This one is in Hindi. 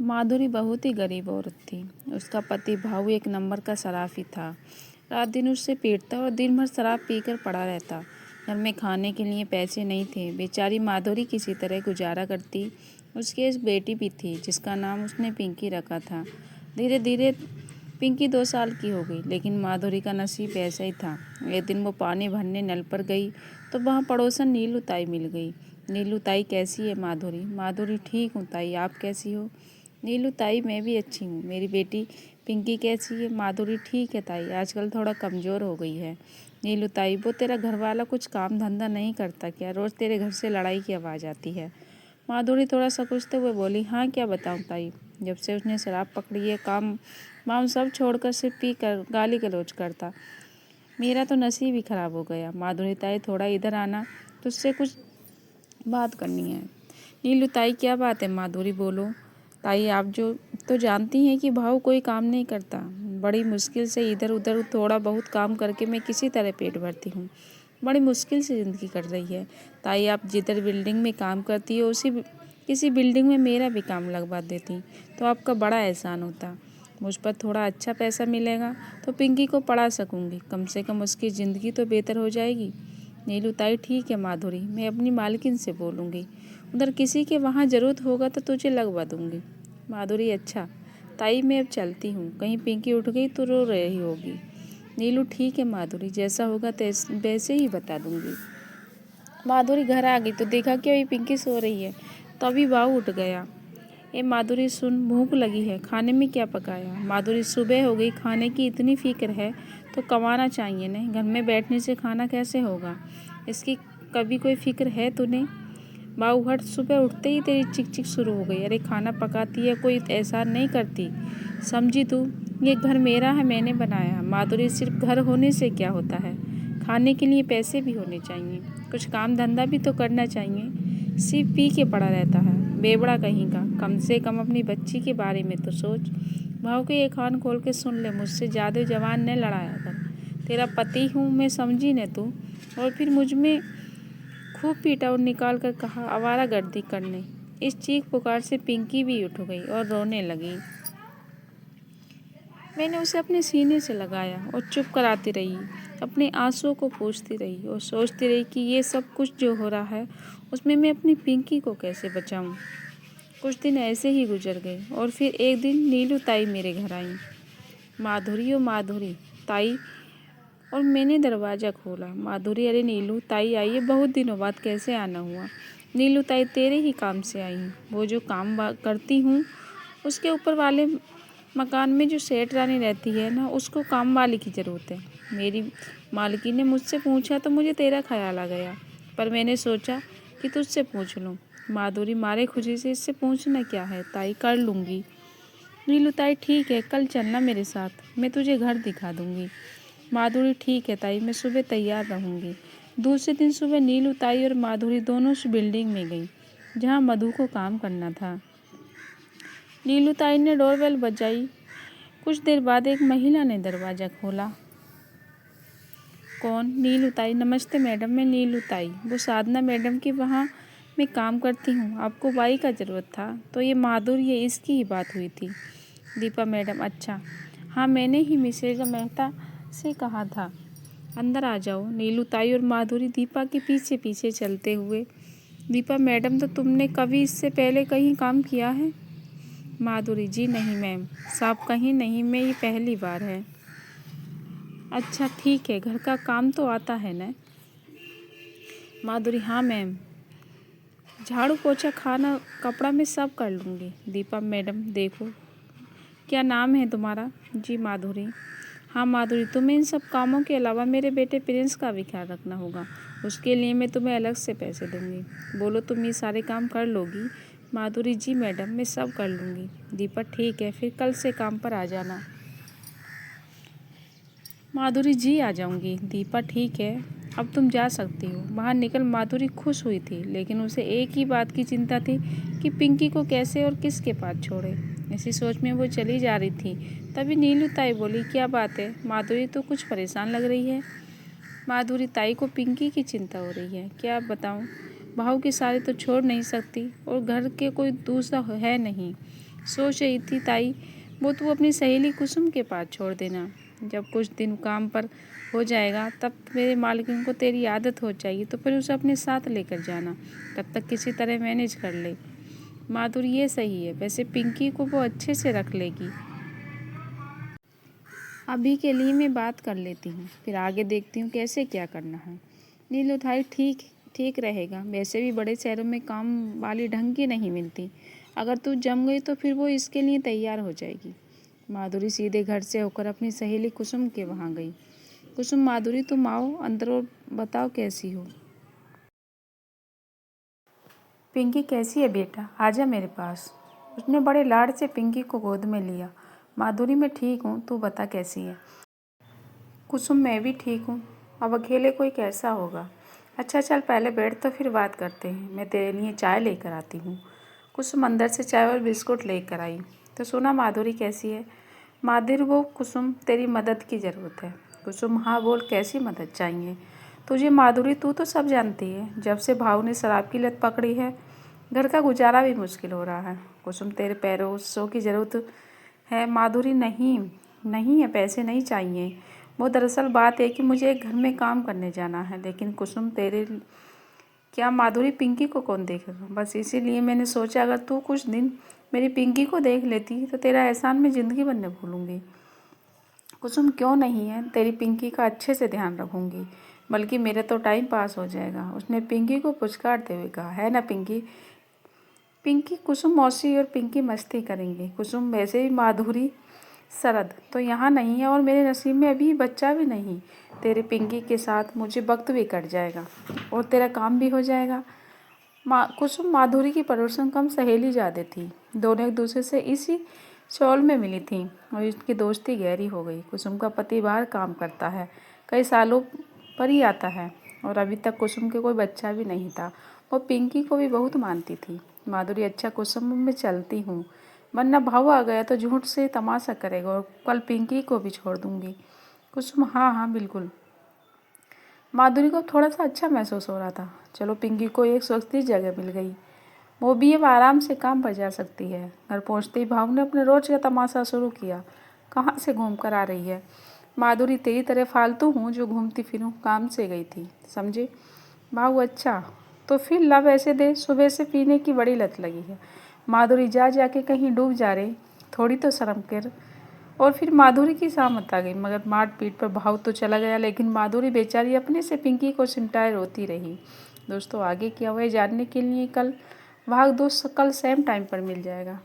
माधुरी बहुत ही गरीब औरत थी। उसका पति भाऊ एक नंबर का शराफी था। रात दिन उससे पीटता और दिन भर शराब पीकर पड़ा रहता। घर में खाने के लिए पैसे नहीं थे। बेचारी माधुरी किसी तरह गुजारा करती। उसकी एक बेटी भी थी जिसका नाम उसने पिंकी रखा था। धीरे धीरे पिंकी 2 साल की हो गई, लेकिन माधुरी का नसीब ऐसा ही था। एक दिन वो पानी भरने नल पर गई तो वहाँ पड़ोसन नीलू ताई मिल गई। नीलू ताई, कैसी है माधुरी? माधुरी, ठीक हूँ ताई, आप कैसी हो? नीलू ताई, मैं भी अच्छी हूँ। मेरी बेटी पिंकी कैसी है? माधुरी, ठीक है ताई, आजकल थोड़ा कमज़ोर हो गई है। नीलू ताई, वो तेरा घरवाला कुछ काम धंधा नहीं करता क्या? रोज़ तेरे घर से लड़ाई की आवाज़ आती है। माधुरी थोड़ा सोचते हुए बोली, हाँ क्या बताऊँ ताई, जब से उसने शराब पकड़ी है काम वाम सब छोड़कर सिर्फ पी कर गाली गलौज करता। मेरा तो नसीब ही खराब हो गया। माधुरी ताई, थोड़ा इधर आना, तुझसे कुछ बात करनी है। नीलू ताई, क्या बात है माधुरी, बोलो। ताई, आप जो तो जानती हैं कि भाऊ कोई काम नहीं करता। बड़ी मुश्किल से इधर उधर थोड़ा बहुत काम करके मैं किसी तरह पेट भरती हूँ। बड़ी मुश्किल से ज़िंदगी कट रही है। ताई, आप जिधर बिल्डिंग में काम करती हो उसी किसी बिल्डिंग में मेरा भी काम लगवा देती तो आपका बड़ा एहसान होता। मुझ पर थोड़ा अच्छा पैसा मिलेगा तो पिंकी को पढ़ा सकूँगी। कम से कम उसकी ज़िंदगी तो बेहतर हो जाएगी। नीलू ताई, ठीक है माधुरी, मैं अपनी मालकिन से बोलूँगी। उधर किसी के वहाँ ज़रूरत होगा तो तुझे लगवा दूँगी। माधुरी, अच्छा ताई, मैं अब चलती हूँ, कहीं पिंकी उठ गई तो रो रही होगी। नीलू, ठीक है माधुरी, जैसा होगा वैसे ही बता दूँगी। माधुरी घर आ गई तो देखा कि अभी पिंकी सो रही है। तो अभी बाऊ उठ गया। ए माधुरी सुन, भूख लगी है, खाने में क्या पकाया? माधुरी, सुबह हो गई, खाने की इतनी फिक्र है तो कमाना चाहिए न, घर में बैठने से खाना कैसे होगा? इसकी कभी कोई फिक्र है तूने? बाऊ, हट, सुबह उठते ही तेरी चिक चिक शुरू हो गई। अरे खाना पकाती है, कोई एहसान नहीं करती, समझी तू? ये घर मेरा है, मैंने बनाया। माधुरी, सिर्फ घर होने से क्या होता है, खाने के लिए पैसे भी होने चाहिए, कुछ काम धंधा भी तो करना चाहिए। सिर्फ पी के पड़ा रहता है, बेवड़ा कहीं का। कम से कम अपनी बच्ची के बारे में तो सोच। भाव के ये कान खोल के सुन ले, मुझसे ज़्यादा जवान न लड़ाया कर। तेरा पति हूँ मैं, समझी न तू? और फिर मुझ में खूब पीटा और निकाल कर कहा, आवारागर्दी करने। इस चीख पुकार से पिंकी भी उठ गई और रोने लगी। मैंने उसे अपने सीने से लगाया और चुप कराती रही, अपने आंसुओं को पोंछती रही और सोचती रही कि ये सब कुछ जो हो रहा है उसमें मैं अपनी पिंकी को कैसे बचाऊं। कुछ दिन ऐसे ही गुजर गए और फिर एक दिन नीलू ताई मेरे घर आई। माधुरी, ओ माधुरी ताई, और मैंने दरवाज़ा खोला। माधुरी, अरे नीलू ताई आई है, बहुत दिनों बाद कैसे आना हुआ? नीलू ताई, तेरे ही काम से आई हूँ। वो जो काम करती हूँ उसके ऊपर वाले मकान में जो सेठ रानी रहती है ना, उसको काम वाली की ज़रूरत है। मेरी मालकिन ने मुझसे पूछा तो मुझे तेरा ख्याल आ गया, पर मैंने सोचा कि तुझसे पूछ लूँ। माधुरी, मारे खुशी से इससे पूछना क्या है ताई, कर लूँगी। नीलू ताई, ठीक है, कल चलना मेरे साथ, मैं तुझे घर दिखा दूँगी। माधुरी, ठीक है ताई, मैं सुबह तैयार रहूँगी। दूसरे दिन सुबह नीलू ताई और माधुरी दोनों उस बिल्डिंग में गई जहाँ मधु को काम करना था। नीलू ताई ने डोरबेल बजाई। कुछ देर बाद एक महिला ने दरवाज़ा खोला। कौन? नीलू ताई, नमस्ते मैडम, मैं नीलू ताई, वो साधना मैडम के वहाँ मैं काम करती हूँ। आपको बाई का ज़रूरत था तो ये माधुरी है, इसकी ही बात हुई थी। दीपा मैडम, अच्छा हाँ, मैंने ही मिसेज मेहता से कहा था, अंदर आ जाओ। नीलू ताई और माधुरी दीपा के पीछे पीछे चलते हुए। दीपा मैडम, तो तुमने कभी इससे पहले कहीं काम किया है? माधुरी, जी नहीं मैम साहब, कहीं नहीं, मैं ये पहली बार है। अच्छा ठीक है, घर का काम तो आता है ना? माधुरी, हाँ मैम, झाड़ू पोछा खाना कपड़ा मैं सब कर लूँगी। दीपा मैडम, देखो क्या नाम है तुम्हारा? जी माधुरी। हाँ माधुरी, तुम्हें इन सब कामों के अलावा मेरे बेटे प्रिंस का भी ख्याल रखना होगा, उसके लिए मैं तुम्हें अलग से पैसे दूँगी। बोलो तुम ये सारे काम कर लोगी? माधुरी, जी मैडम, मैं सब कर लूँगी। दीपा, ठीक है, फिर कल से काम पर आ जाना। माधुरी, जी आ जाऊँगी। दीपा, ठीक है, अब तुम जा सकती हो। बाहर निकल माधुरी खुश हुई थी, लेकिन उसे एक ही बात की चिंता थी कि पिंकी को कैसे और किसके पास छोड़े। इसी सोच में वो चली जा रही थी, तभी नीलू ताई बोली, क्या बात है माधुरी, तो कुछ परेशान लग रही है? माधुरी, ताई को पिंकी की चिंता हो रही है, क्या बताऊँ, भाव की सारी तो छोड़ नहीं सकती और घर के कोई दूसरा है नहीं। सोच रही थी ताई वो तू अपनी सहेली कुसुम के पास छोड़ देना। जब कुछ दिन काम पर हो जाएगा तब मेरे मालकिन को तेरी आदत हो जाएगी तो फिर उसे अपने साथ लेकर जाना। तब तक किसी तरह मैनेज कर ले। माधुरी ये सही है, वैसे पिंकी को वो अच्छे से रख लेगी। अभी के लिए मैं बात कर लेती हूँ, फिर आगे देखती हूँ कैसे क्या करना है। नीलुथाई ठीक ठीक रहेगा, वैसे भी बड़े शहरों में काम वाली ढंग की नहीं मिलती। अगर तू जम गई तो फिर वो इसके लिए तैयार हो जाएगी। माधुरी सीधे घर से होकर अपनी सहेली कुसुम के वहाँ गई। कुसुम, माधुरी तुम आओ अंदर और बताओ कैसी हो। पिंकी कैसी है बेटा, आजा मेरे पास। उसने बड़े लाड से पिंकी को गोद में लिया। माधुरी मैं ठीक हूँ, तू बता कैसी है। कुसुम मैं भी ठीक हूँ, अब अकेले कोई कैसा होगा। अच्छा चल पहले बैठ तो फिर बात करते हैं, मैं तेरे लिए चाय लेकर आती हूँ। कुसुम अंदर से चाय और बिस्कुट लेकर आई। तो सुना माधुरी कैसी है। माधुरी वो कुसुम तेरी मदद की ज़रूरत है। कुसुम हाँ बोल, कैसी मदद चाहिए तुझे। माधुरी तू तो सब जानती है, जब से भाऊ ने शराब की लत पकड़ी है घर का गुजारा भी मुश्किल हो रहा है। कुसुम तेरे पैरों की ज़रूरत है। माधुरी नहीं नहीं है, पैसे नहीं चाहिए। वो दरअसल बात है कि मुझे एक घर में काम करने जाना है। लेकिन कुसुम तेरे क्या माधुरी, पिंकी को कौन देखेगा। बस इसीलिए मैंने सोचा अगर तू कुछ दिन मेरी पिंकी को देख लेती तो तेरा एहसान मैं ज़िंदगी भर न भूलूंगी। कुसुम क्यों नहीं है, तेरी पिंकी का अच्छे से ध्यान रखूंगी, बल्कि मेरा तो टाइम पास हो जाएगा। उसने पिंकी को पुचकारते हुए कहा। है ना पिंकी। पिंकी कुसुम मौसी और पिंकी मस्ती करेंगे। कुसुम वैसे भी माधुरी शरद तो यहाँ नहीं है और मेरे नसीब में अभी बच्चा भी नहीं। तेरे पिंकी के साथ मुझे वक्त भी कट जाएगा और तेरा काम भी हो जाएगा। कुसुम माधुरी की पड़ोसन कम सहेली ज़्यादा थी। दोनों एक दूसरे से इसी शॉल में मिली थी और इसकी दोस्ती गहरी हो गई। कुसुम का पति बाहर काम करता है, कई सालों पर ही आता है और अभी तक कुसुम के कोई बच्चा भी नहीं था। वो पिंकी को भी बहुत मानती थी। माधुरी अच्छा कुसुम में चलती हूँ, वरना भाव आ गया तो झूठ से तमाशा करेगा और कल पिंकी को भी छोड़ दूँगी। कुसुम हाँ हाँ बिल्कुल। माधुरी को थोड़ा सा अच्छा महसूस हो रहा था। चलो पिंकी को एक सुरक्षित जगह मिल गई, वो भी अब आराम से काम पर जा सकती है। घर पहुँचते ही भाव ने अपने रोज का तमाशा शुरू किया। कहाँ से घूम कर आ रही है माधुरी, तेरी तरह फालतू हूँ जो घूमती फिरूँ, काम से गई थी समझे। भाव अच्छा तो फिर लब ऐसे दे, सुबह से पीने की बड़ी लत लगी है। माधुरी जा जाके कहीं डूब जा रही, थोड़ी तो शर्म कर। और फिर माधुरी की शामत आ गई, मगर मार पीट पर भाव तो चला गया, लेकिन माधुरी बेचारी अपने से पिंकी को सिमटाए रोती रही। दोस्तों आगे क्या हुआ जानने के लिए कल भाग 2 कल सेम टाइम पर मिल जाएगा।